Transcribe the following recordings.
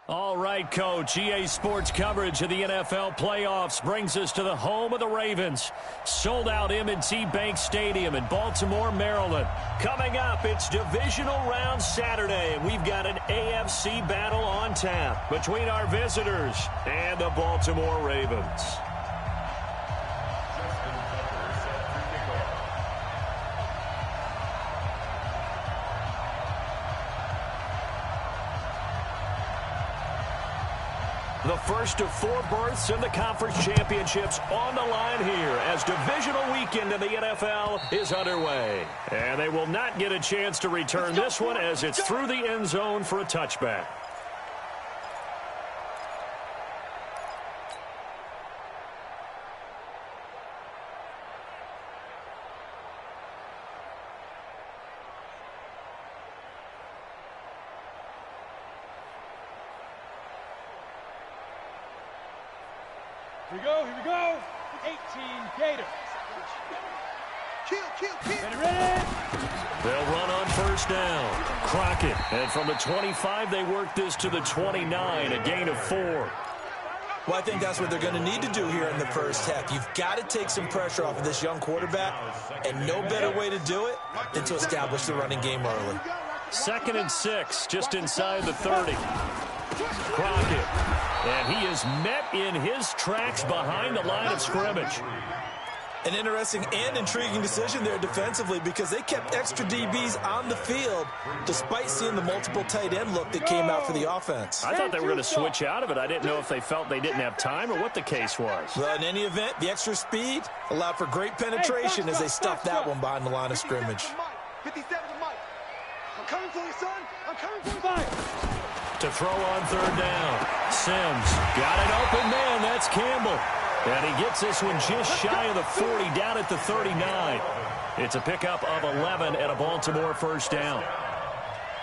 All right, Coach. EA Sports coverage of the NFL playoffs brings us to the home of the Ravens. Sold-out M&T Bank Stadium in Baltimore, Maryland. Coming up, it's divisional round Saturday, and we've got an AFC battle on tap between our visitors and the Baltimore Ravens. The first of 4 berths in the conference championships on the line here as divisional weekend in the NFL is underway. And they will not get a chance to return this one as it's through the end zone for a touchback. Here we go. 18 Gators. Ready. They'll run on first down. Crockett. And from the 25, they work this to the 29, a gain of 4. Well, I think that's what they're going to need to do here in the first half. You've got to take some pressure off of this young quarterback, and no better way to do it than to establish the running game early. 2nd and 6, just inside the 30. Crockett. And he is met in his tracks behind the line of scrimmage. An interesting and intriguing decision there defensively because they kept extra DBs on the field despite seeing the multiple tight end look that came out for the offense. I thought they were going to switch out of it. I didn't know if they felt they didn't have time or what the case was. Well, in any event, the extra speed allowed for great penetration as they stuffed that one behind the line of scrimmage. 57 to Mike. I'm coming for you, son. I'm coming for you. To throw on 3rd down. Sims got an open man. That's Campbell. And he gets this one just shy of the 40 down at the 39. It's a pickup of 11 and a Baltimore first down.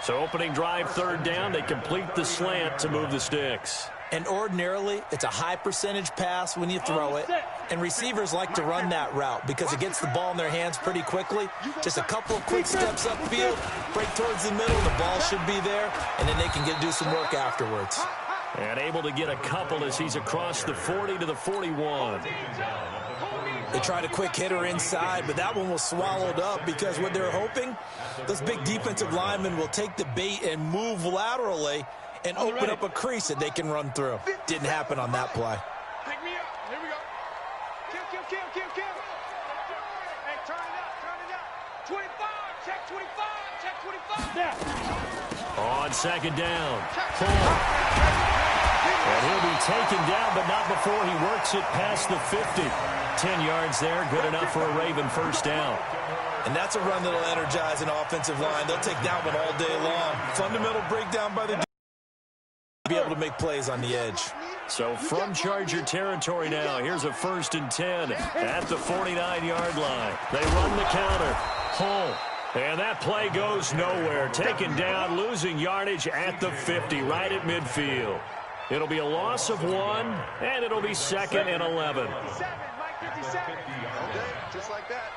So opening drive 3rd down. They complete the slant to move the sticks. And ordinarily, it's a high percentage pass when you throw it. And receivers like to run that route because it gets the ball in their hands pretty quickly. Just a couple of quick steps upfield, break towards the middle, the ball should be there, and then they can do some work afterwards. And able to get a couple as he's across the 40 to the 41. They tried a quick hitter inside, but that one was swallowed up because what they're hoping, those big defensive linemen will take the bait and move laterally and open up a crease that they can run through. Didn't happen on that play. Pick me up. Here we go. Kill. Hey, turn it up. 25. Check 25. Check 25. Yeah. On 2nd down. Pull. And he'll be taken down, but not before he works it past the 50. 10 yards there, good enough for a Raven first down. And that's a run that'll energize an offensive line. They'll take that one all day long. Fundamental breakdown by the defense. Be able to make plays on the edge. So from Charger territory now, here's a 1st and 10 at the 49-yard line. They run the counter. Hull. And that play goes nowhere. Taken down, losing yardage at the 50, right at midfield. It'll be a loss of 1, and it'll be 2nd and 11. Okay, just like that.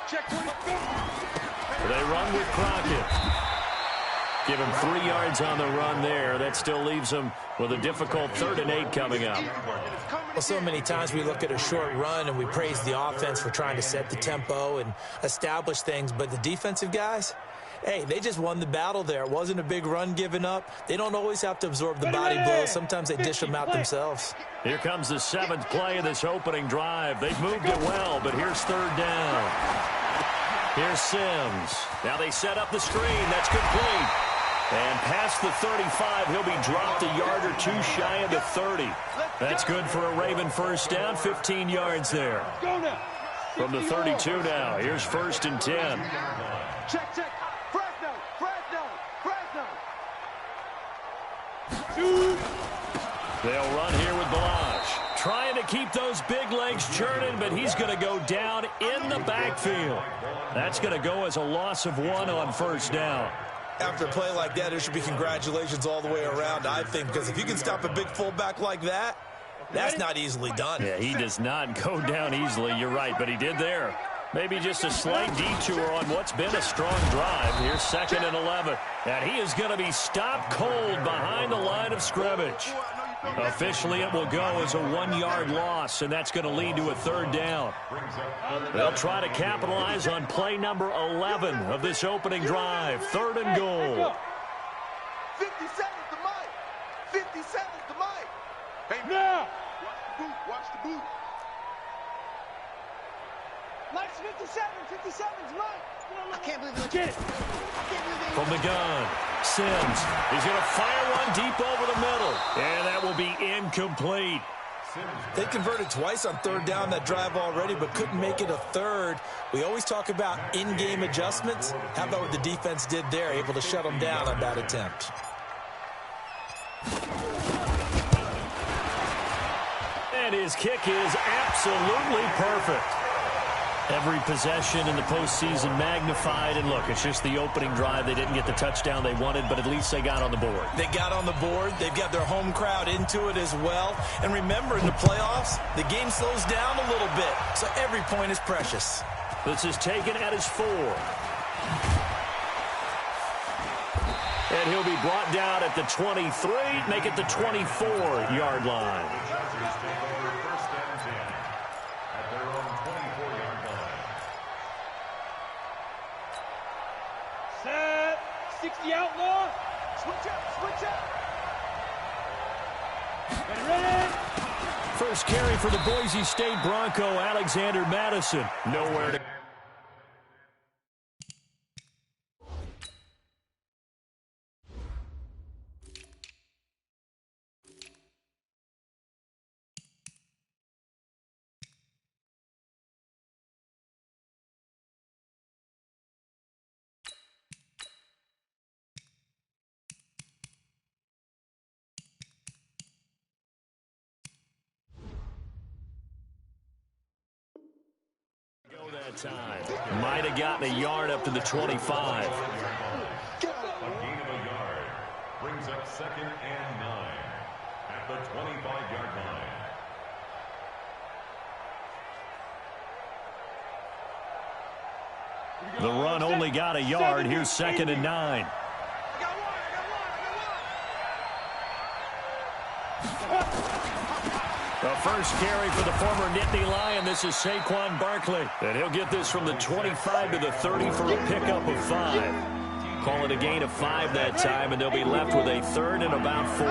Check 25. They run with Crockett. Give him 3 yards on the run there. That still leaves him with a difficult 3rd and 8 coming up. Well, so many times we look at a short run and we praise the offense for trying to set the tempo and establish things, but the defensive guys, hey, they just won the battle there. It wasn't a big run given up. They don't always have to absorb the body blows. Sometimes they dish them out themselves. Here comes the 7th play of this opening drive. They've moved it well, but here's 3rd down. Here's Sims. Now they set up the screen. That's complete. And past the 35, he'll be dropped a yard or 2 shy of the 30. That's good for a Raven first down, 15 yards there. From the 32 now, here's 1st and 10. Check. They'll run here with Balaj. Trying to keep those big legs churning, but he's going to go down in the backfield. That's going to go as a loss of 1 on first down. After a play like that, there should be congratulations all the way around, I think, because if you can stop a big fullback like that, that's not easily done. Yeah, he does not go down easily. You're right, but he did there. Maybe just a slight detour on what's been a strong drive. Here's 2nd and 11. And he is going to be stopped cold behind the line of scrimmage. Officially, it will go as a 1-yard loss, and that's going to lead to a 3rd down. They'll try to capitalize on play number 11 of this opening drive. 3rd and goal. 57's the mic. 57's the mic. Hey, now. Watch the boot. Mike's 57. 57's Mike. I can't believe they get it. From the gun, Sims. He's going to fire one deep over the middle. And that will be incomplete. They converted twice on 3rd down that drive already, but couldn't make it a 3rd. We always talk about in-game adjustments. How about what the defense did there, able to shut them down on that attempt? And his kick is absolutely perfect. Every possession in the postseason magnified. And look, it's just the opening drive. They didn't get the touchdown they wanted, but at least they got on the board. They got on the board. They've got their home crowd into it as well. And remember, in the playoffs, the game slows down a little bit, so every point is precious. This is taken at his 4. And he'll be brought down at the 23, make it the 24-yard line. Set. 60 outlaw. Switch up. Switch up. Ready. First carry for the Boise State Bronco, Alexander Madison. Nowhere to that time. Might have gotten a yard up to the 25. A gain of a yard brings up 2nd and 9 at the 25-yard line. The run only got a yard. Here's 2nd and 9. The first carry for the former Nittany Lion. This is Saquon Barkley. And he'll get this from the 25 to the 30 for a pickup of 5. Call it a gain of 5 that time, and they'll be left with a 3rd and about 4.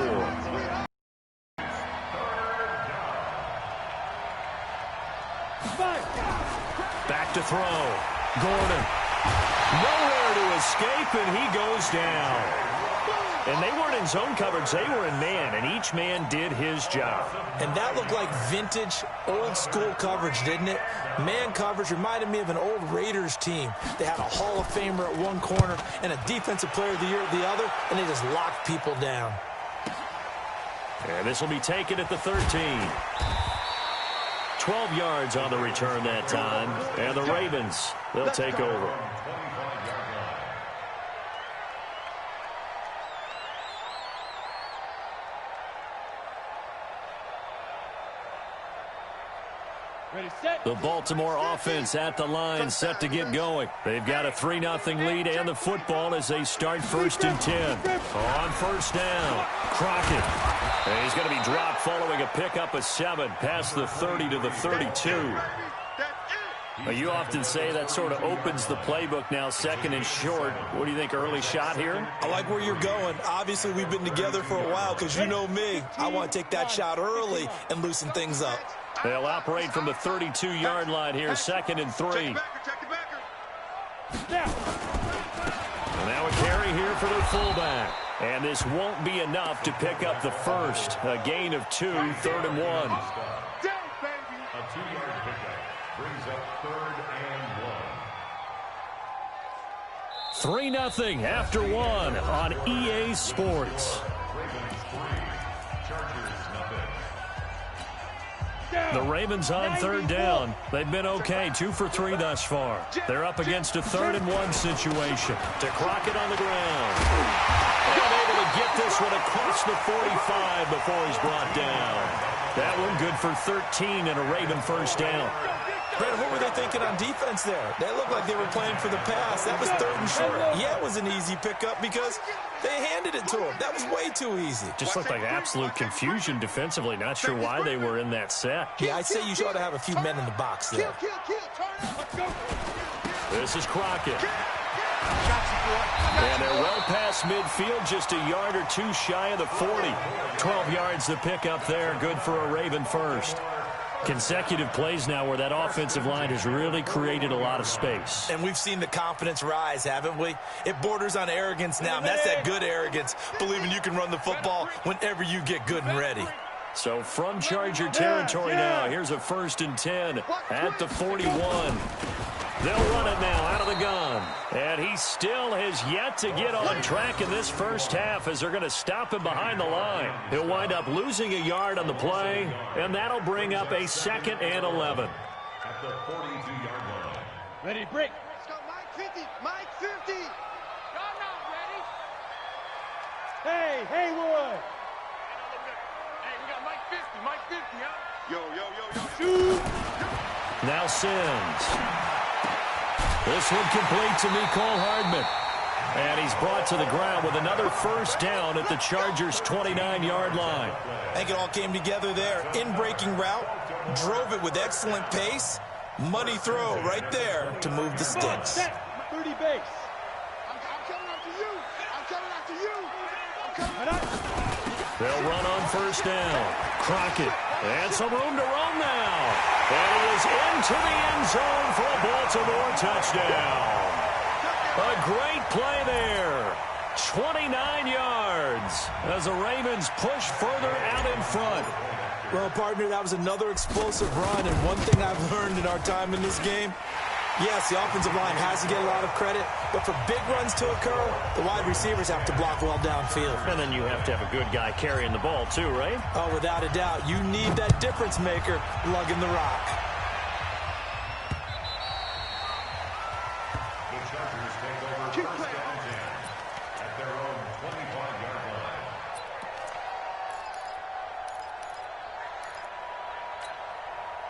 Back to throw. Gordon. Nowhere to escape, and he goes down. And they weren't in zone coverage. They were in man, and each man did his job. And that looked like vintage, old-school coverage, didn't it? Man coverage reminded me of an old Raiders team. They had a Hall of Famer at one corner and a Defensive Player of the Year at the other, and they just locked people down. And this will be taken at the 13. 12 yards on the return that time. And the Ravens, they'll take over. The Baltimore offense at the line, set to get going. They've got a 3-0 lead and the football as they start 1st and 10. On 1st down, Crockett. And he's going to be dropped following a pickup of 7 past the 30 to the 32. You often say that sort of opens the playbook now, 2nd and short. What do you think, early shot here? I like where you're going. Obviously, we've been together for a while because you know me. I want to take that shot early and loosen things up. They'll operate from the 32-yard line here, 2nd and 3. And now a carry here for their fullback. And this won't be enough to pick up the first. A gain of 2, 3rd and 1. A 2-yard pickup brings up 3rd and 1. 3-0 after 1 on EA Sports. The Ravens on 3rd down. They've been okay, 2 for 3 thus far. They're up against a 3rd and 1 situation. To Crockett on the ground. And able to get this one across the 45 before he's brought down. That one good for 13 and a Raven 1st down. Brent, what were they thinking on defense there? They looked like they were playing for the pass. That was 3rd and short. Yeah, it was an easy pickup because they handed it to him. That was way too easy. Just looked like absolute confusion defensively. Not sure why they were in that set. Yeah, I'd say you ought to have a few men in the box there. This is Crockett. And they're well past midfield, just a yard or two shy of the 40. 12 yards to pick up there. Good for a Raven first. Consecutive plays now where that offensive line has really created a lot of space. And we've seen the confidence rise, haven't we? It borders on arrogance now, and that's that good arrogance, believing you can run the football whenever you get good and ready. So from Charger territory now, here's a 1st and 10 at the 41. They'll run it now out of the gun. And he still has yet to get on track in this first half as they're going to stop him behind the line. He'll wind up losing a yard on the play, and that'll bring up a 2nd and 11. At the 42-yard line. Ready, break. Let's go, Mike 50. Mike 50. Y'all not ready. Hey, Haywood. Hey, we got Mike 50. Mike 50, huh? Yo. Shoot. Now Sims. This one complete to Nicole Hardman. And he's brought to the ground with another 1st down at the Chargers' 29-yard line. I think it all came together there. In-breaking route, drove it with excellent pace. Money throw right there to move the sticks. 30 base. I'm coming after you. I'm coming after you. I'm coming after you. They'll run on 1st down. Crockett. And some room to run now. And he is into the end zone for a Baltimore touchdown. A great play there. 29 yards as the Ravens push further out in front. Well, partner, that was another explosive run, and one thing I've learned in our time in this game, yes, the offensive line has to get a lot of credit, but for big runs to occur, the wide receivers have to block well downfield. And then you have to have a good guy carrying the ball too, right? Oh, without a doubt. You need that difference maker lugging the rock. The Chargers take over 1st and 10 at their own 25-yard line.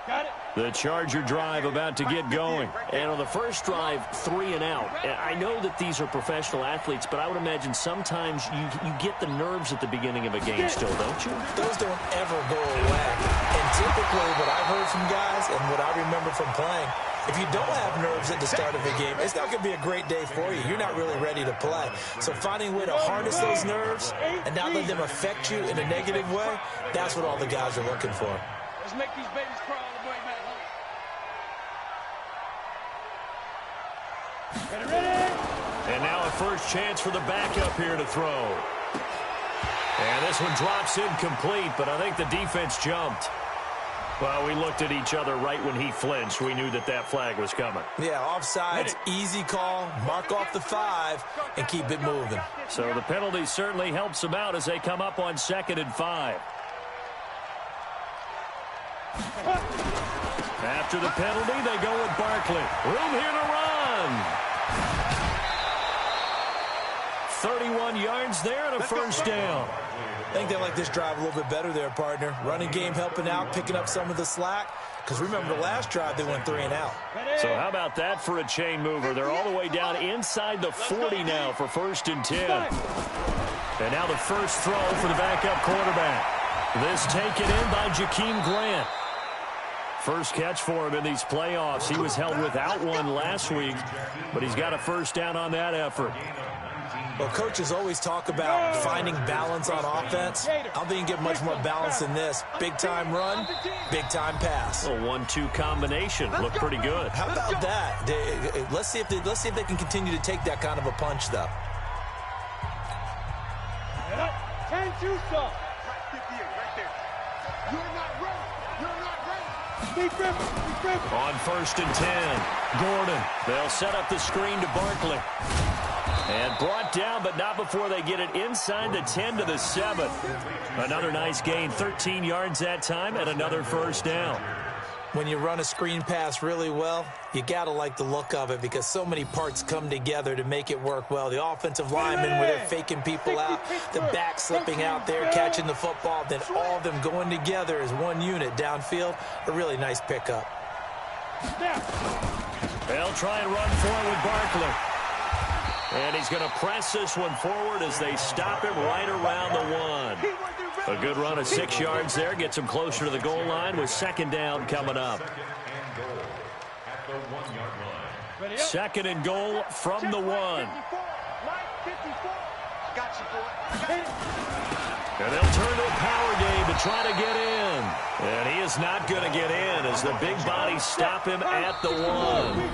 Got it. The Charger drive about to get going. And on the first drive, 3 and out. I know that these are professional athletes, but I would imagine sometimes you get the nerves at the beginning of a game still, don't you? Those don't ever go away. And typically what I've heard from guys and what I remember from playing, if you don't have nerves at the start of a game, it's not going to be a great day for you. You're not really ready to play. So finding a way to harness those nerves and not let them affect you in a negative way, that's what all the guys are looking for. Let's make these babies crawl all the way back home. Ready? And now a first chance for the backup here to throw. And this one drops incomplete, but I think the defense jumped. Well, we looked at each other right when he flinched. We knew that that flag was coming. Yeah, offsides, easy call, mark off the 5, and keep it moving. So the penalty certainly helps them out as they come up on 2nd and 5. After the penalty, they go with Barkley. Room here to run. 31 yards there and a 1st down. I think they like this drive a little bit better there, partner. Running game helping out, picking up some of the slack. Because remember, the last drive, they went 3 and out. So how about that for a chain mover? They're all the way down inside the 40 now for 1st and 10. And now the first throw for the backup quarterback. This taken in by Jakeem Grant. First catch for him in these playoffs. He was held without one last week, but he's got a 1st down on that effort. Well, coaches always talk about finding balance on offense. I don't think you can get much more balance than this. Big-time run, big-time pass. A 1-2 combination. Looked pretty good. How about that? Let's see if they can continue to take that kind of a punch, though. 10-2 stop. Right there. You're not ready. On 1st and 10, Gordon. They'll set up the screen to Barkley. And brought down, but not before they get it inside the 10 to the 7. Another nice gain, 13 yards that time, and another 1st down. When you run a screen pass really well, you got to like the look of it because so many parts come together to make it work well. The offensive linemen, where they're faking people out, the back slipping out there, catching the football, then all of them going together as one unit downfield, a really nice pickup. They'll try and run for it with Barkley. And he's going to press this one forward as they stop him right around the 1. A good run of 6 yards there. Gets him closer to the goal line with second down coming up. Second and goal from the 1. And they'll turn to a power game to try to get in. And he is not going to get in as the big bodies stop him at the 1.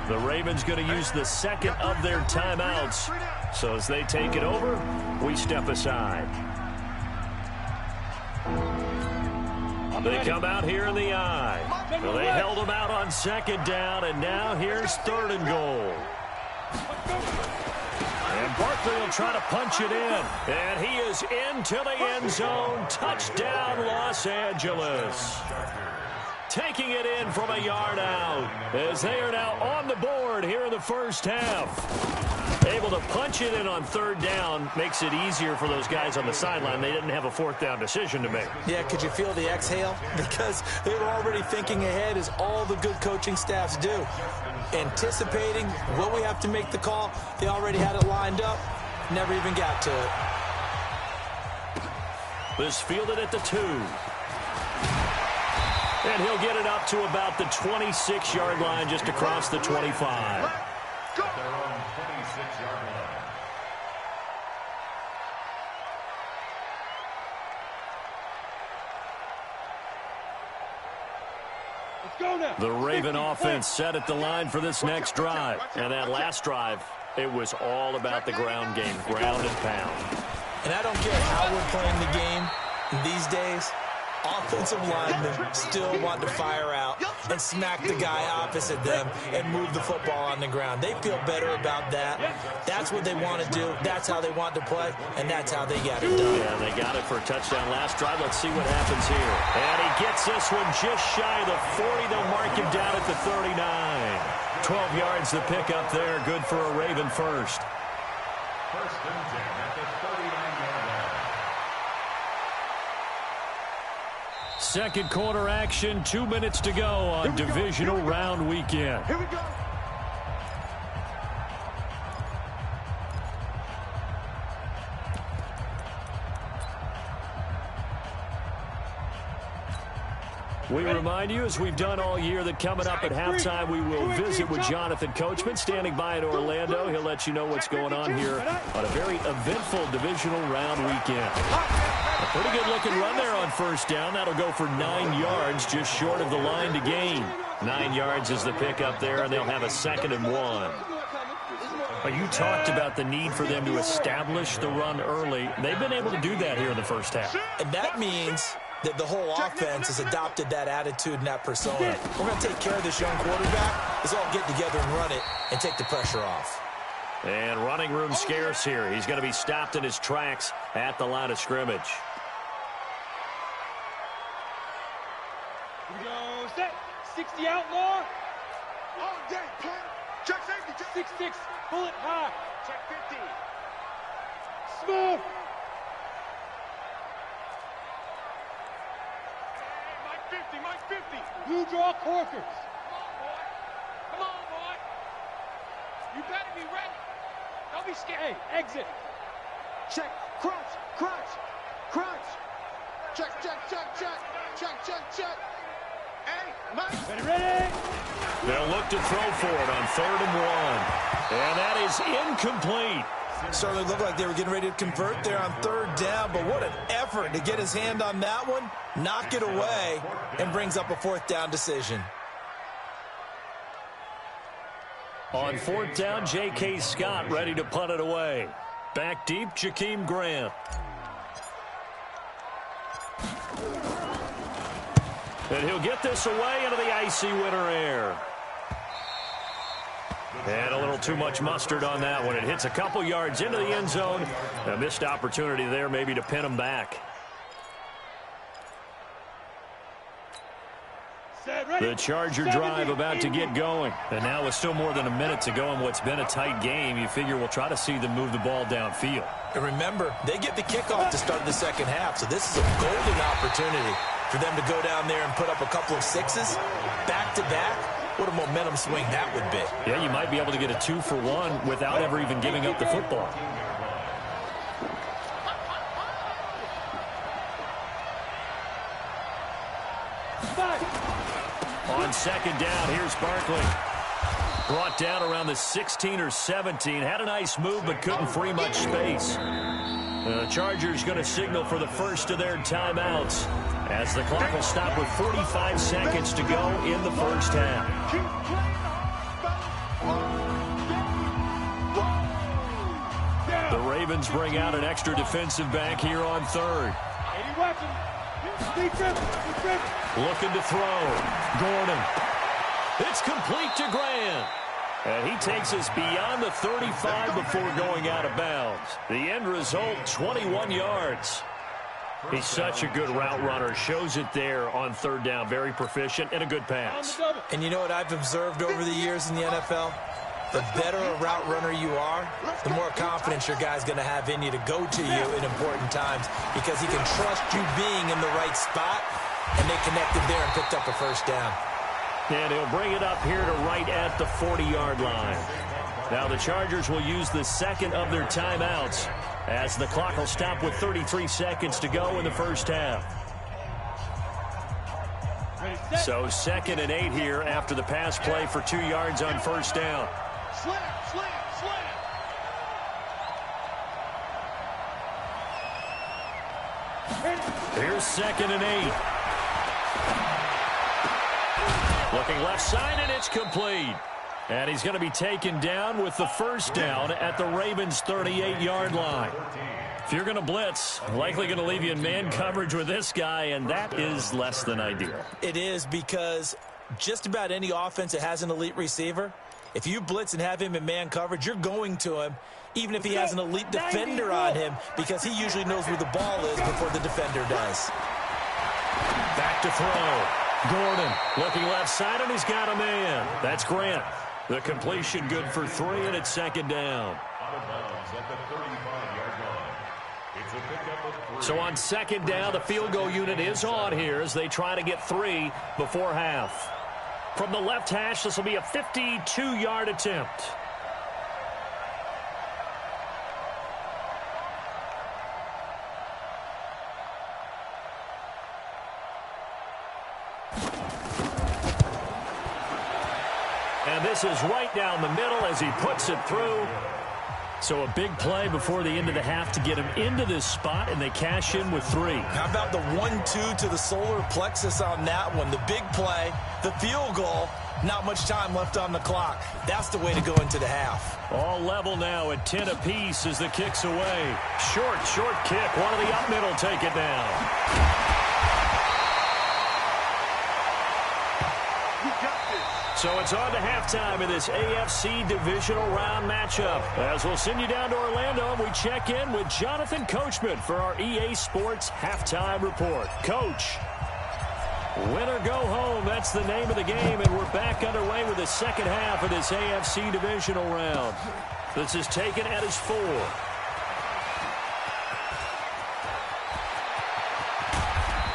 The Ravens going to use the second of their timeouts. So as they take it over, we step aside. They come out here in the eye. So they held him out on second down, and now here's third and goal. And Barkley will try to punch it in. And he is into the end zone. Touchdown, Los Angeles. Taking it in from a yard out as they are now on the board here in the first half. Able to punch it in on third down makes it easier for those guys on the sideline. They didn't have a fourth down decision to make. Yeah, could you feel the exhale? Because they were already thinking ahead, as all the good coaching staffs do. Anticipating, will we have to make the call? They already had it lined up. Never even got to it. This fielded at the 2. And he'll get it up to about the 26-yard line, just across the 25. They're on 26-yard line. Let's go now. The Raven offense set at the line for this next drive. And that last drive, it was all about the ground game, ground and pound. And I don't care how we're playing the game these days. Offensive linemen still want to fire out and smack the guy opposite them and move the football on the ground. They feel better about that. That's what they want to do. That's how they want to play, and that's how they got it done. Yeah, they got it for a touchdown last drive. Let's see what happens here. And he gets this one just shy of the 40. They'll mark him down at the 39. 12 yards to pick up there. Good for a Raven first. First and 10 at the 39-yard line. Second quarter action, 2 minutes to go on divisional round weekend. Here we go. We remind you, as we've done all year, that coming up at halftime, we will visit with Jonathan Coachman, standing by in Orlando. He'll let you know what's going on here on a very eventful divisional round weekend. A pretty good-looking run there on first down. That'll go for 9 yards, just short of the line to gain. 9 yards is the pickup there, and they'll have a 2nd and 1. You talked about the need for them to establish the run early. They've been able to do that here in the first half. And that means that the whole offense has adopted that attitude and that persona. We're going to take care of this young quarterback. Let's all get together and run it and take the pressure off. And running room scarce here. He's going to be stopped in his tracks at the line of scrimmage. Here we go. Set. 60 outlaw. All day, punt. Check safety. 6-6. Bullet high. Check 50. Smooth. Mike 50. Blue draw Corkers. Come on, boy. You better be ready. Don't be scared. Hey, exit. Check. Crunch. Check. Hey, Mike. Ready. They'll look to throw for it on 3rd and 1. And that is incomplete. Certainly looked like they were getting ready to convert there on 3rd down, but what an effort to get his hand on that one, knock it away, and brings up a 4th down decision. On 4th down, J.K. Scott ready to punt it away. Back deep, Jakeem Grant. And he'll get this away into the icy winter air. And a little too much mustard on that one. It hits a couple yards into the end zone. A missed opportunity there maybe to pin him back. The Charger drive about to get going. And now with still more than a minute to go in what's been a tight game, you figure we'll try to see them move the ball downfield. And remember, they get the kickoff to start the second half, so this is a golden opportunity for them to go down there and put up a couple of 6s back-to-back what a momentum swing that would be. Yeah, you might be able to get a 2-for-1 without ever even giving up the football. On second down, here's Barkley. Brought down around the 16 or 17. Had a nice move, but couldn't free much space. The Chargers going to signal for the first of their timeouts as the clock will stop with 45 seconds to go in the first half. The Ravens bring out an extra defensive back here on third. Looking to throw. Gordon. It's complete to Grant. And he takes us beyond the 35 before going out of bounds. The end result, 21 yards. He's such a good route runner. Shows it there on third down. Very proficient and a good pass. And you know what I've observed over the years in the NFL? The better a route runner you are, the more confidence your guy's going to have in you to go to you in important times because he can trust you being in the right spot, and they connected there and picked up a first down. And he'll bring it up here to right at the 40-yard line. Now the Chargers will use the second of their timeouts as the clock will stop with 33 seconds to go in the first half. So 2nd and 8 here after the pass play for 2 yards on first down. Slam, slam, slam. Here's 2nd and 8. Looking left side, and it's complete. And he's going to be taken down with the first down at the Ravens' 38-yard line. If you're going to blitz, likely going to leave you in man coverage with this guy, and that is less than ideal. It is because just about any offense that has an elite receiver, if you blitz and have him in man coverage, you're going to him, even if he has an elite defender on him, because he usually knows where the ball is before the defender does. Back to throw. Gordon looking left side, and he's got a man. That's Grant. The completion good for 3, and it's second down. Out of bounds at the 35-yard line. It's a pickup of 3. So on second down, the field goal unit is on here as they try to get 3 before half. From the left hash, this will be a 52-yard attempt. And this is right down the middle as he puts it through. So a big play before the end of the half to get him into this spot, and they cash in with 3. How about the 1-2 to the solar plexus on that one? The big play, the field goal, not much time left on the clock. That's the way to go into the half. All level now at 10 apiece as the kick's away. Short kick. One of the up middle take it down. So it's on to halftime in this AFC divisional round matchup. As we'll send you down to Orlando, and we check in with Jonathan Coachman for our EA Sports Halftime Report. Coach, win or go home, that's the name of the game, and we're back underway with the second half of this AFC divisional round. This is taken at his 4.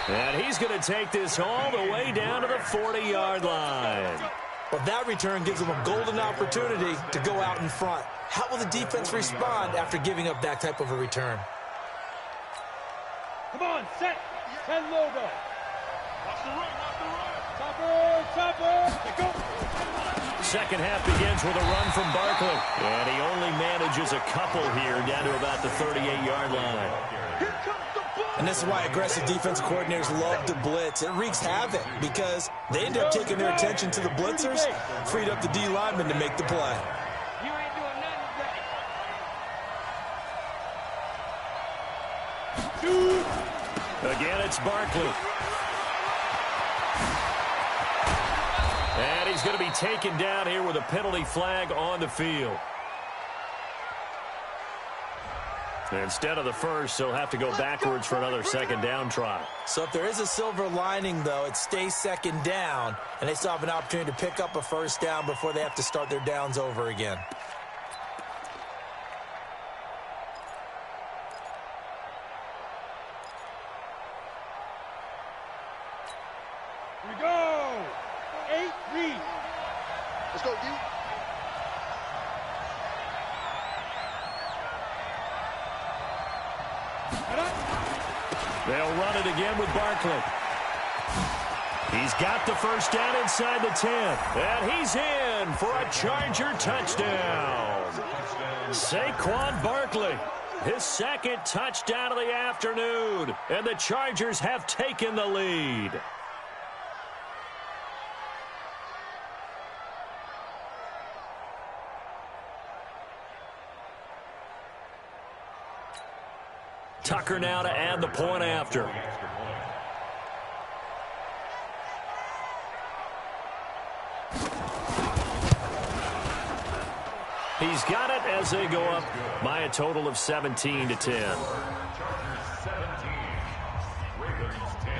And he's going to take this all the way down to the 40-yard line. Well, that return gives them a golden opportunity to go out in front. How will the defense respond after giving up that type of a return? Come on, set. 10 logo. Watch the run, Chopper. Go. Second half begins with a run from Barkley. And he only manages a couple here down to about the 38-yard line. Here comes the ball. And this is why aggressive defensive coordinators love to blitz. It wreaks havoc because they end up taking their attention to the blitzers, freed up the D lineman to make the play. You ain't doing nothing. Again, it's Barkley. And he's going to be taken down here with a penalty flag on the field. Instead of the first, he'll have to go backwards for another second down try. So if there is a silver lining, though, it stays second down, and they still have an opportunity to pick up a first down before they have to start their downs over again. Here we go. 8 read. Let's go, D. They'll run it again with Barkley. He's got the first down inside the 10. And he's in for a Charger touchdown. Saquon Barkley, his second touchdown of the afternoon. And the Chargers have taken the lead. Tucker now to add the point after. He's got it as they go up by a total of 17-10. Chargers 17, Ravens 10.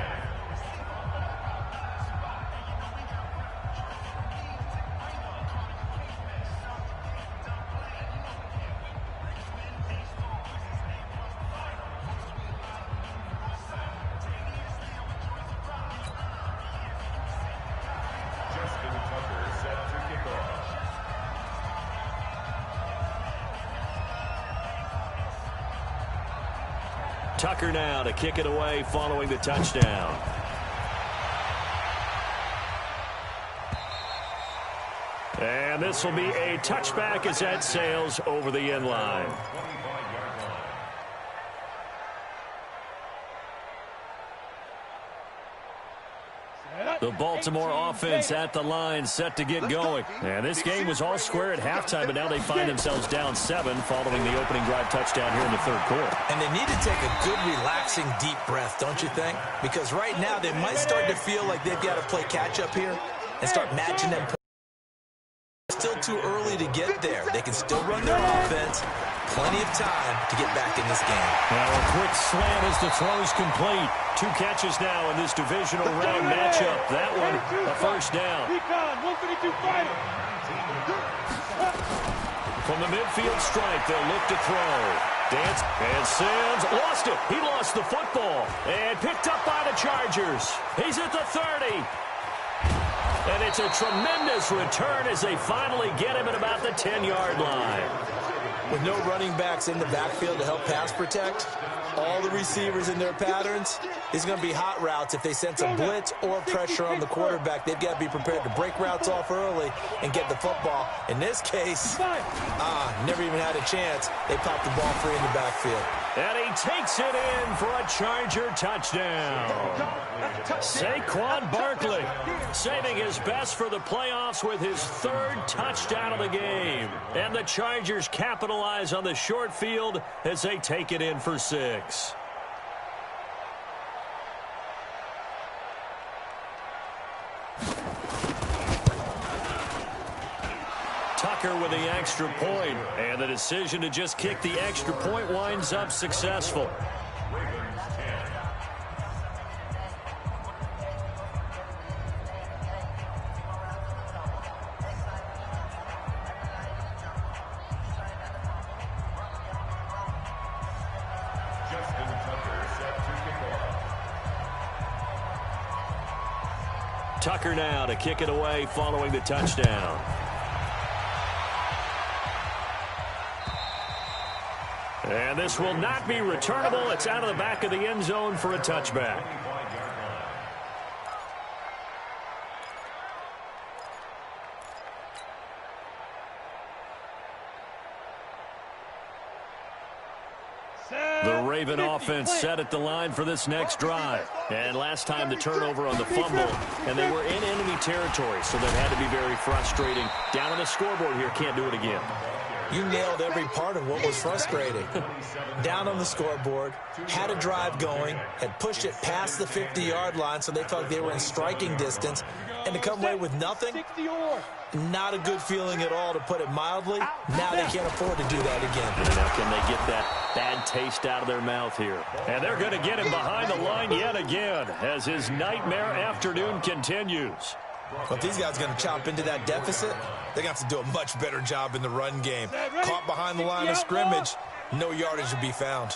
Tucker now to kick it away following the touchdown. And this will be a touchback as that sails over the end line. The Baltimore offense at the line, set to get going. And this game was all square at halftime, but now they find themselves down 7 following the opening drive touchdown here in the third quarter. And they need to take a good, relaxing, deep breath, don't you think? Because right now they might start to feel like they've got to play catch-up here and start matching them. Still too early to get there. They can still run their offense. Plenty of time to get back in this game. Now a quick slant as the throw's complete. 2 catches now in this divisional round matchup. That one, a first down. From the midfield stripe, they'll look to throw. Dance, and Sims lost it. He lost the football. And picked up by the Chargers. He's at the 30. And it's a tremendous return as they finally get him at about the 10-yard line. With no running backs in the backfield to help pass protect, all the receivers in their patterns, it's going to be hot routes if they sense a blitz or pressure on the quarterback. They've got to be prepared to break routes off early and get the football. In this case, never even had a chance. They popped the ball free in the backfield. And he takes it in for a Charger touchdown. Saquon Barkley saving his best for the playoffs with his 3rd touchdown of the game. And the Chargers capitalize on the short field as they take it in for 6. Tucker with the extra point, and the decision to just kick the extra point winds up successful. Tucker now to kick it away following the touchdown. And this will not be returnable. It's out of the back of the end zone for a touchback. The Raven offense set at the line for this next drive. And last time the turnover on the fumble, and they were in enemy territory, so that had to be very frustrating. Down on the scoreboard here, can't do it again. You nailed every part of what was frustrating. Down on the scoreboard, had a drive going, had pushed it past the 50-yard line so they felt they were in striking distance, and to come away with nothing, not a good feeling at all, to put it mildly. Now they can't afford to do that again. And now can they get that bad taste out of their mouth here? And they're going to get him behind the line yet again as his nightmare afternoon continues. Well, if these guys are going to chop into that deficit, they're going to have to do a much better job in the run game. Caught behind the line of scrimmage, no yardage to be found.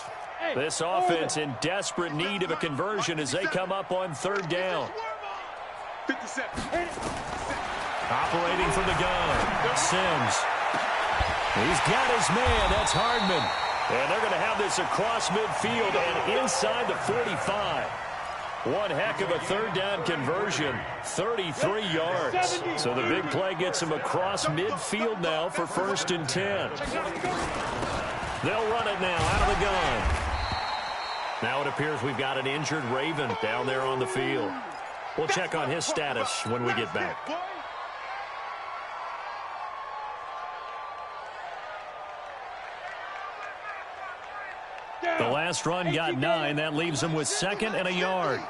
This offense in desperate need of a conversion as they come up on 3rd down. 57. Operating from the gun. Sims. He's got his man. That's Hardman. And they're going to have this across midfield and inside the 45. One heck of a third down conversion, 33 yards. So the big play gets him across midfield now for 1st and 10. They'll run it now out of the gun. Now it appears we've got an injured Raven down there on the field. We'll check on his status when we get back. The last run got 9. That leaves him with 2nd and a yard.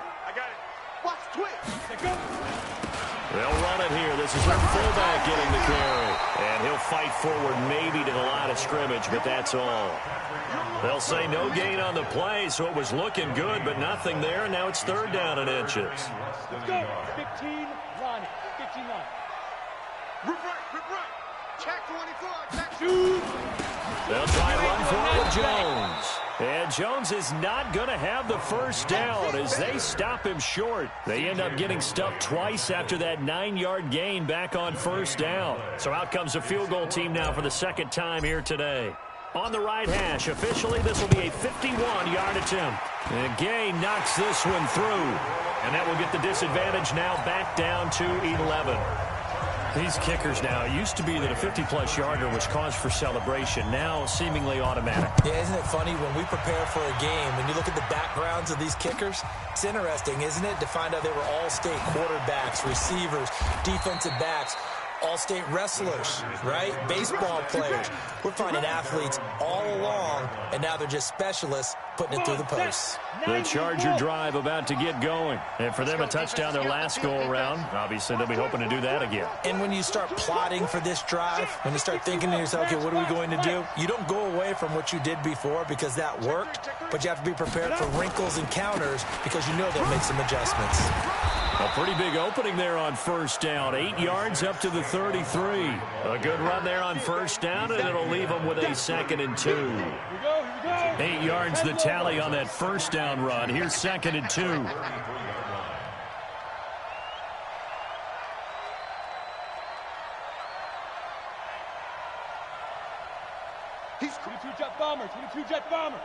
They'll run it here. This is their fullback getting the carry. And he'll fight forward maybe to the line of scrimmage, but that's all. They'll say no gain on the play, so it was looking good, but nothing there. Now it's 3rd down and inches. Let's go. 15, Ronnie. 15 line. Rip right. Check 24. Check 2. They'll try and run for it with Jones. And Jones is not going to have the first down as they stop him short. They end up getting stuffed twice after that 9-yard gain back on 1st down. So out comes the field goal team now for the 2nd time here today. On the right hash, officially this will be a 51-yard attempt. And Gay knocks this one through. And that will get the disadvantage now back down to 11. These kickers now, it used to be that a 50-plus yarder was cause for celebration. Now seemingly automatic. Yeah, isn't it funny when we prepare for a game, when you look at the backgrounds of these kickers, it's interesting, isn't it, to find out they were all-state quarterbacks, receivers, defensive backs, all-state wrestlers, right? Baseball players. We're finding athletes all along, and now they're just specialists putting it through the posts. The Charger drive about to get going. And for them, a touchdown their last go-around. Obviously, they'll be hoping to do that again. And when you start plotting for this drive, when you start thinking to yourself, okay, what are we going to do? You don't go away from what you did before because that worked, but you have to be prepared for wrinkles and counters because you know they'll make some adjustments. A pretty big opening there on 1st down. 8 yards up to the 33. A good run there on 1st down, and it'll leave them with a 2nd and 2. 8 yards the tally on that 1st down run. Here's 2nd and 2. He's 22 jet bomber. 22 jet bomber.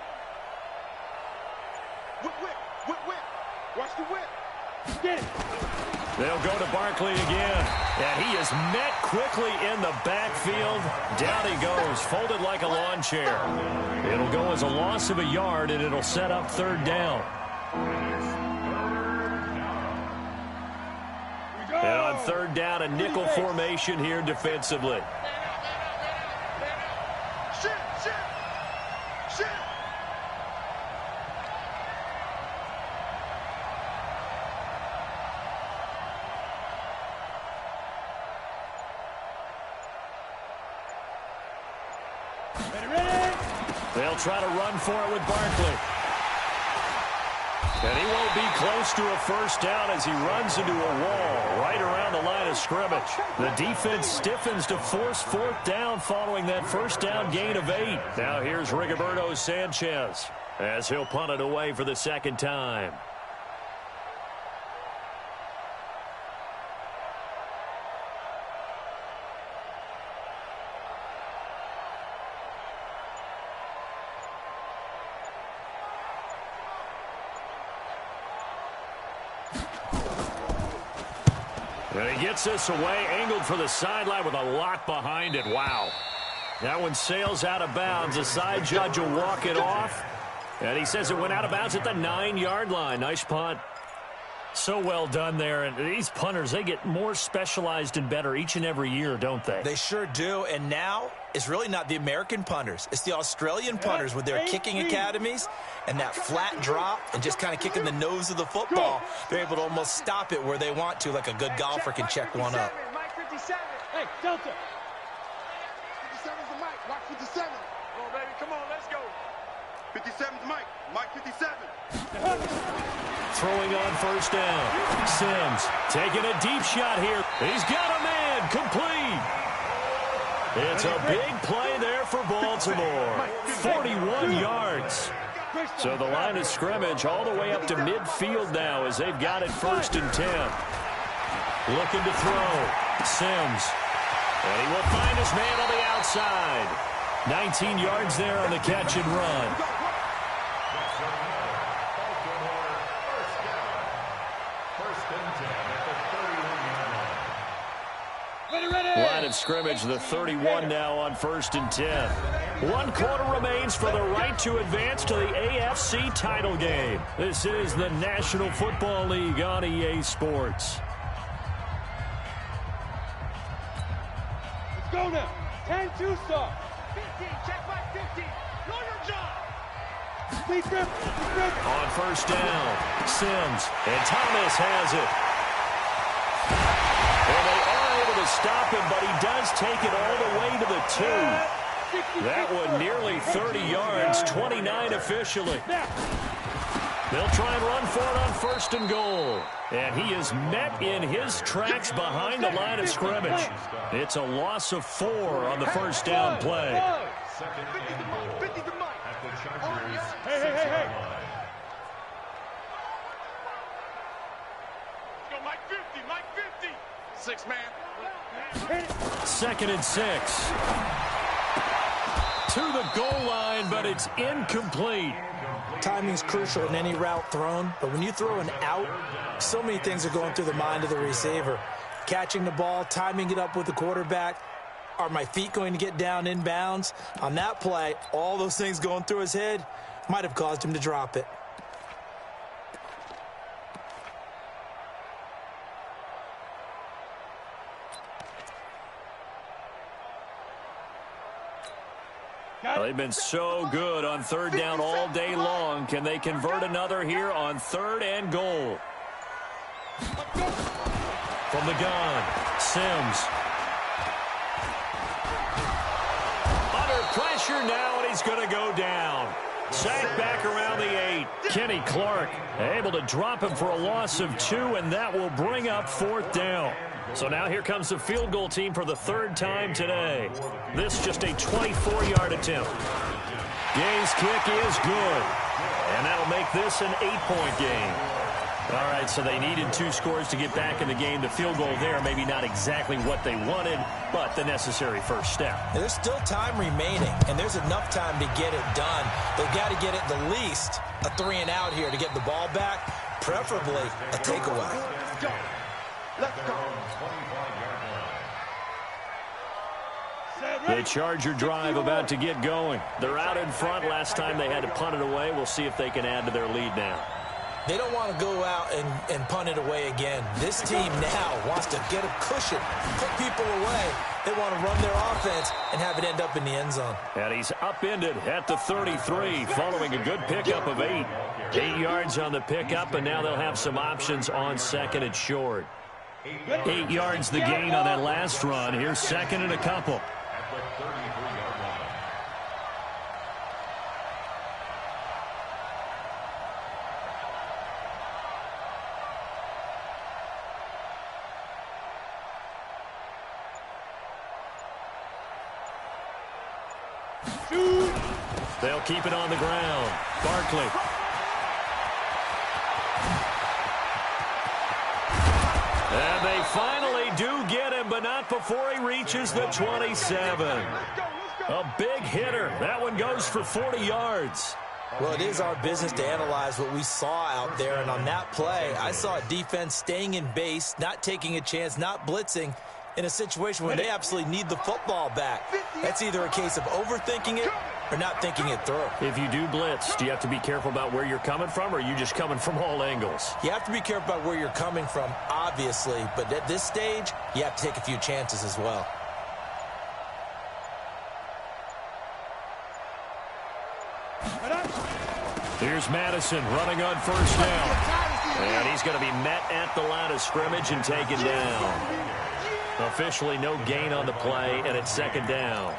Whip. Watch the whip. Get it. They'll go to Barkley again. And he is met quickly in the backfield. Down he goes, folded like a lawn chair. It'll go as a loss of a yard, and it'll set up 3rd down. And on 3rd down, a nickel formation here defensively. They'll try to run for it with Barkley. And he won't be close to a 1st down as he runs into a wall right around the line of scrimmage. The defense stiffens to force 4th down following that 1st down gain of 8. Now here's Rigoberto Sanchez as he'll punt it away for the 2nd time. And he gets this away, angled for the sideline with a lot behind it. Wow. That one sails out of bounds. The side judge will walk it off. And he says it went out of bounds at the 9-yard line. Nice punt. So well done there. And these punters, they get more specialized and better each and every year, don't they? They sure do. And now it's really not the American punters. It's the Australian punters with their kicking academies and that flat drop and just kind of kicking the nose of the football. They're able to almost stop it where they want to, like a good golfer can check one up. Mike 57. Hey, Delta. 57's the Mike. Watch 57. Come on, baby. Come on, let's go. 57's Mike. Mike 57. Throwing on 1st down. Sims taking a deep shot here. He's got a man. Complete. It's a big play there for Baltimore. 41 yards. So the line of scrimmage all the way up to midfield now as they've got it 1st and 10. Looking to throw. Sims. And he will find his man on the outside. 19 yards there on the catch and run. Line of scrimmage, the 31 now on 1st and 10. 1 quarter remains for the right to advance to the AFC title game. This is the National Football League on EA Sports. Let's go now. 10-2 start. 15, check back 15. Know your job. On 1st down, Sims, and Thomas has it. And they are able to stop him, but he does take it all the way to the 2. That one nearly 30 yards, 29 officially. They'll try and run for it on 1st and goal. And he is met in his tracks behind the line of scrimmage. It's a loss of 4 on the 1st down play. Hey. Go, Mike 50, Mike 50. 6 man. 2nd and 6. To the goal line, but it's incomplete. Timing's crucial in any route thrown, but when you throw an out, so many things are going through the mind of the receiver. Catching the ball, timing it up with the quarterback. Are my feet going to get down in bounds? On that play, all those things going through his head might have caused him to drop it. Well, they've been so good on 3rd down all day long. Can they convert another here on 3rd and goal? From the gun, Sims. Under pressure now, and he's going to go down. Sacked back around the 8. Kenny Clark able to drop him for a loss of 2, and that will bring up 4th down. So now here comes the field goal team for the 3rd time today. This just a 24-yard attempt. Gay's kick is good. And that'll make this an 8-point game. All right, so they needed 2 scores to get back in the game. The field goal there, maybe not exactly what they wanted, but the necessary first step. There's still time remaining, and there's enough time to get it done. They've got to get at the least a 3-and-out here to get the ball back, preferably a takeaway. Let's go. The Charger drive about to get going. They're out in front. Last time they had to punt it away. We'll see if they can add to their lead now. They don't want to go out and punt it away again. This team now wants to get a cushion, put people away. They want to run their offense and have it end up in the end zone. And he's upended at the 33 following a good pickup of 8. 8 yards on the pickup, and now they'll have some options on 2nd and short. 8 yards the gain on that last run. Here's 2nd and a couple. They'll keep it on the ground. Barkley. And they finally do get him, but not before he reaches the 27. A big hitter. That one goes for 40 yards. Well, it is our business to analyze what we saw out there, and on that play, I saw a defense staying in base, not taking a chance, not blitzing, in a situation where they absolutely need the football back. That's either a case of overthinking it or not thinking it through. If you do blitz, do you have to be careful about where you're coming from, or are you just coming from all angles? You have to be careful about where you're coming from, obviously, but at this stage, you have to take a few chances as well. Here's Madison running on 1st down. And he's going to be met at the line of scrimmage and taken down. Officially no gain on the play, and it's 2nd down.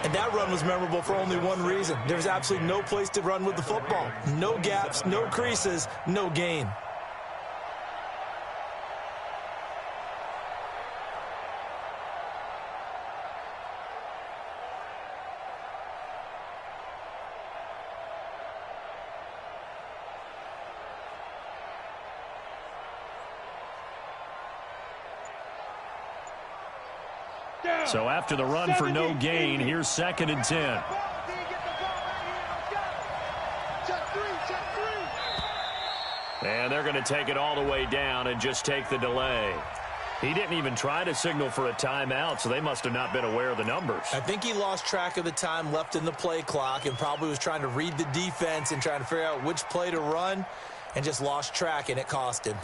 And that run was memorable for only one reason. There's absolutely no place to run with the football. No gaps, no creases, no gain. So after the run for no gain, here's 2nd and 10. And they're going to take it all the way down and just take the delay. He didn't even try to signal for a timeout, so they must have not been aware of the numbers. I think he lost track of the time left in the play clock and probably was trying to read the defense and trying to figure out which play to run and just lost track, and it cost him.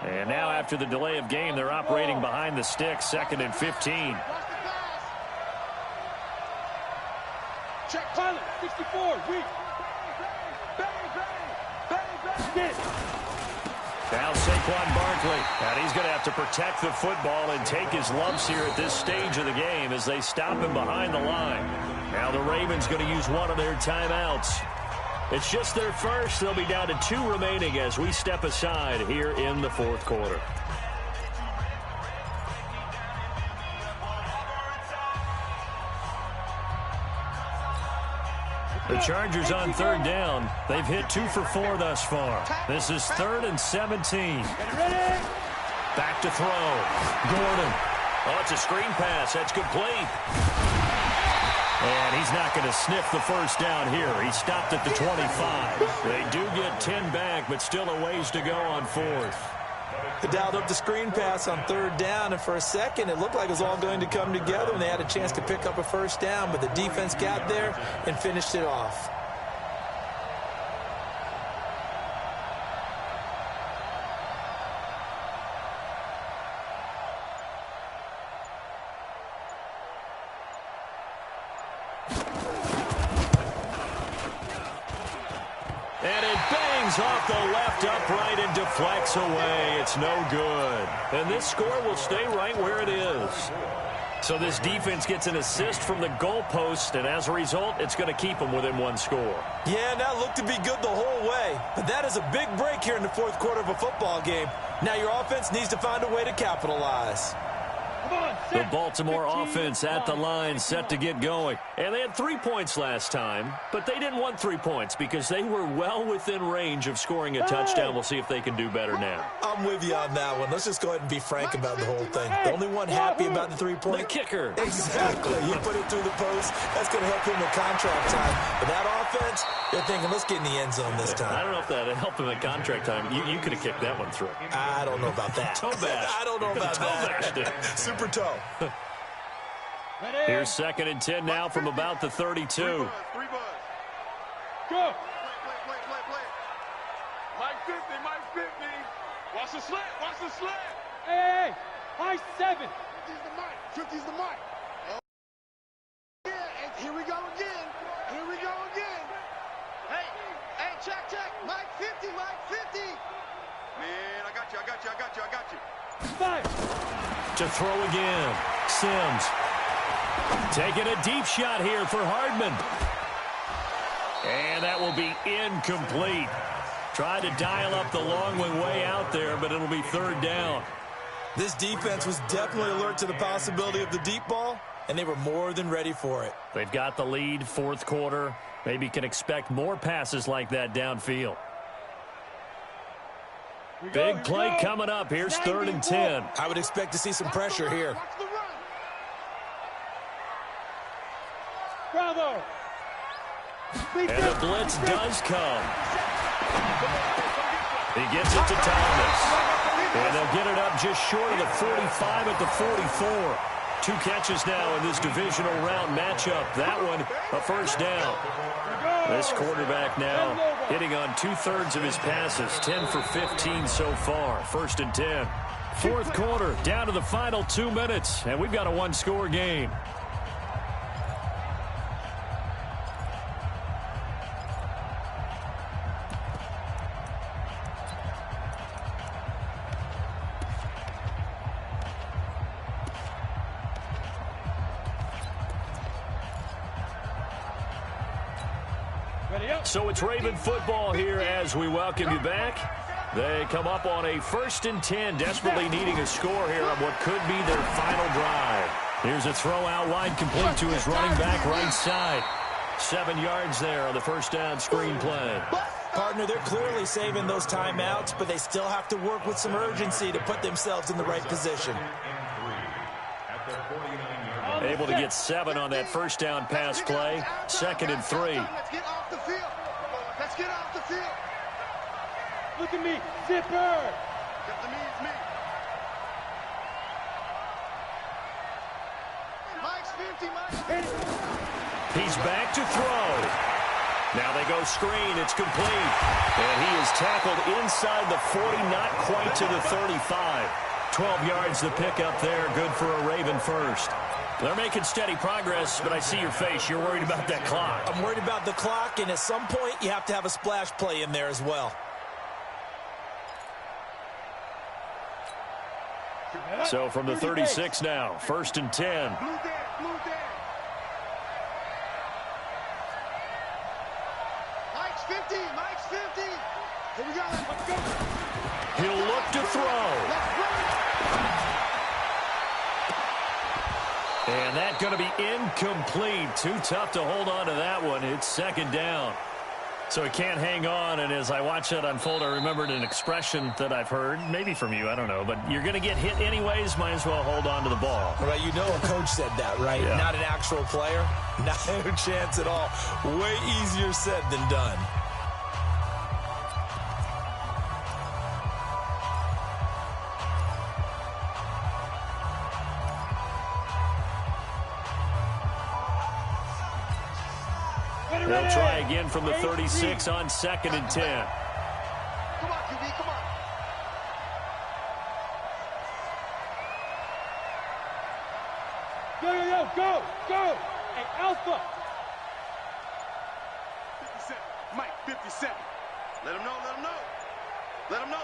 And now after the delay of game, they're operating behind the sticks, 2nd and 15. Check pilot, 64, weak. Now Saquon Barkley, and he's going to have to protect the football and take his lumps here at this stage of the game as they stop him behind the line. Now the Ravens going to use one of their timeouts. It's just their first. They'll be down to 2 remaining as we step aside here in the 4th quarter. The Chargers on 3rd down. They've hit 2 for 4 thus far. This is 3rd and 17. Back to throw. Gordon. Oh, it's a screen pass. That's complete. And he's not going to sniff the first down here. He stopped at the 25. They do get 10 back, but still a ways to go on 4th. They dialed up the screen pass on 3rd down, and for a second it looked like it was all going to come together and they had a chance to pick up a first down, but the defense got there and finished it off. And it bangs off the left upright and deflects away. It's no good. And this score will stay right where it is. So this defense gets an assist from the goalpost, and as a result, it's going to keep them within 1 score. Yeah, that looked to be good the whole way. But that is a big break here in the 4th quarter of a football game. Now your offense needs to find a way to capitalize. The Baltimore offense at the line, set to get going. And they had 3 points last time, but they didn't want 3 points because they were well within range of scoring a touchdown. We'll see if they can do better now. I'm with you on that one. Let's just go ahead and be frank about the whole thing. The only one happy about the 3-point. The kicker. Exactly. You put it through the post. That's going to help him in contract time. But that offense, they're thinking, let's get in the end zone this time. I don't know if that helped him at contract time. You could have kicked that one through. I don't know about that. Toe bash. I don't know about that. Super toe. Here's 2nd and 10 now from about the 32. 3 buzz. Go. Play. Mike 50. Watch the slant. Hey. High 7. 50's the mic. Oh. Yeah, and here we go again. Hey, check. Mike 50. Man, I got you. 5. To throw again. Sims. Taking a deep shot here for Hardman. And that will be incomplete. Tried to dial up the long one way out there, but it'll be 3rd down. This defense was definitely alert to the possibility of the deep ball, and they were more than ready for it. They've got the lead, 4th quarter. Maybe can expect more passes like that downfield. Big play coming up. Here's 3rd and 10. I would expect to see some pressure here. Bravo. And the blitz does come. He gets it to Thomas. And they'll get it up just short of the 45 at the 44. 2 catches now in this divisional round matchup. That one, a first down. This quarterback now hitting on 2/3 of his passes. 10 for 15 so far. 1st and 10. 4th quarter, down to the final 2 minutes. And we've got a 1-score game. So it's Raven football here as we welcome you back. They come up on a 1st and 10, desperately needing a score here on what could be their final drive. Here's a throw out wide, complete to his running back right side. 7 yards there on the first down screen play. Partner, they're clearly saving those timeouts, but they still have to work with some urgency to put themselves in the right position. Able to get 7 on that first down pass play. 2nd and 3. Let's get off the field. Let's get off the field. Look at me, zipper. Get the me, it's me. Mike's 50, Mike. He's back to throw. Now they go screen. It's complete. And he is tackled inside the 40, not quite to the 35. 12 yards to pick up there. Good for a Raven first. They're making steady progress, but I see your face. You're worried about that clock. I'm worried about the clock, and at some point, you have to have a splash play in there as well. So from the 36 now, 1st and 10. Blue there, blue there. Mike's 50, Mike's 50. Here we go, let's go. He'll look to throw. Let's run. And that's going to be incomplete. Too tough to hold on to that one. It's 2nd down. So he can't hang on, and as I watch that unfold, I remembered an expression that I've heard, maybe from you, I don't know, but you're going to get hit anyways, might as well hold on to the ball. All right, you know a coach said that, right? Yeah. Not an actual player. Not a chance at all. Way easier said than done. They'll try again from the 36 on 2nd and 10. Come on, QB, come on. Go. Hey, Alpha. 57. Mike, 57. Let him know. Let him know.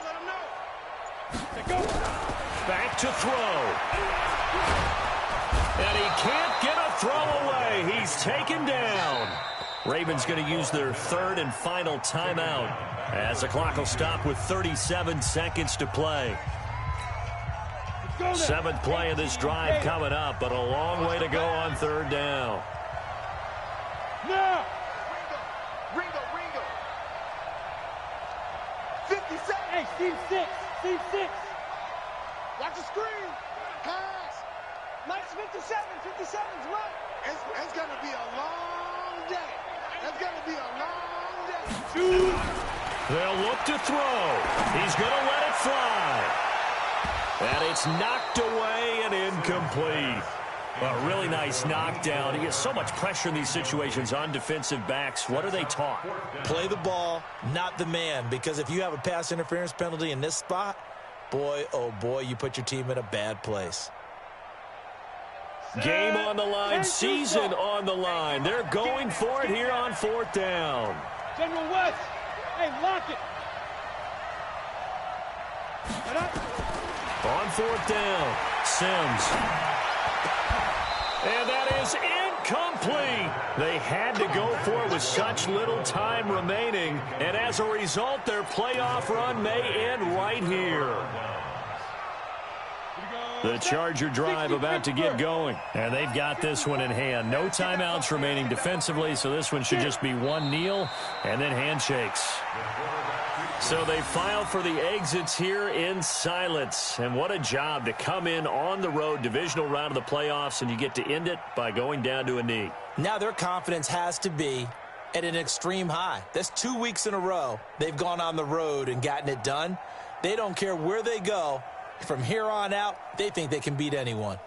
Hey, go. Back to throw. And he can't get a throw away. He's taken down. Ravens going to use their 3rd and final timeout as the clock will stop with 37 seconds to play. 7th play of this drive coming up, but a long way to go on 3rd down. Now. Ringo. 57. Hey, Steve 6. Watch the screen. Pass. Mike's 57. 57's right. It's going to be a long day. It's going to be a long day. They'll look to throw. He's going to let it fly. And it's knocked away and incomplete. A really nice knockdown. He gets so much pressure in these situations on defensive backs. What are they taught? Play the ball, not the man, because if you have a pass interference penalty in this spot, boy, oh boy, you put your team in a bad place. Game on the line, season on the line. They're going for it here on 4th down. General West, hey, lock it. On 4th down, Sims. And that is incomplete. They had to go for it with such little time remaining. And as a result, their playoff run may end right here. The Charger drive about to get going. And they've got this one in hand. No timeouts remaining defensively, so this one should just be one kneel and then handshakes. So they file for the exits here in silence. And what a job to come in on the road, divisional round of the playoffs, and you get to end it by going down to a knee. Now their confidence has to be at an extreme high. That's 2 weeks in a row they've gone on the road and gotten it done. They don't care where they go. From here on out, they think they can beat anyone.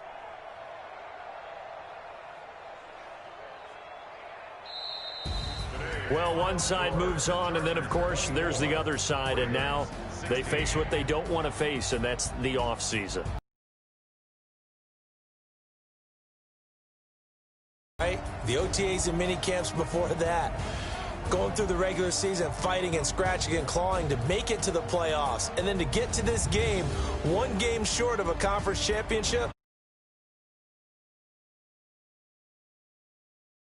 Well, one side moves on, and then, of course, there's the other side, and now they face what they don't want to face, and that's the offseason. Right? The OTAs and mini camps before that. Going through the regular season, fighting and scratching and clawing to make it to the playoffs. And then to get to this game, one game short of a conference championship,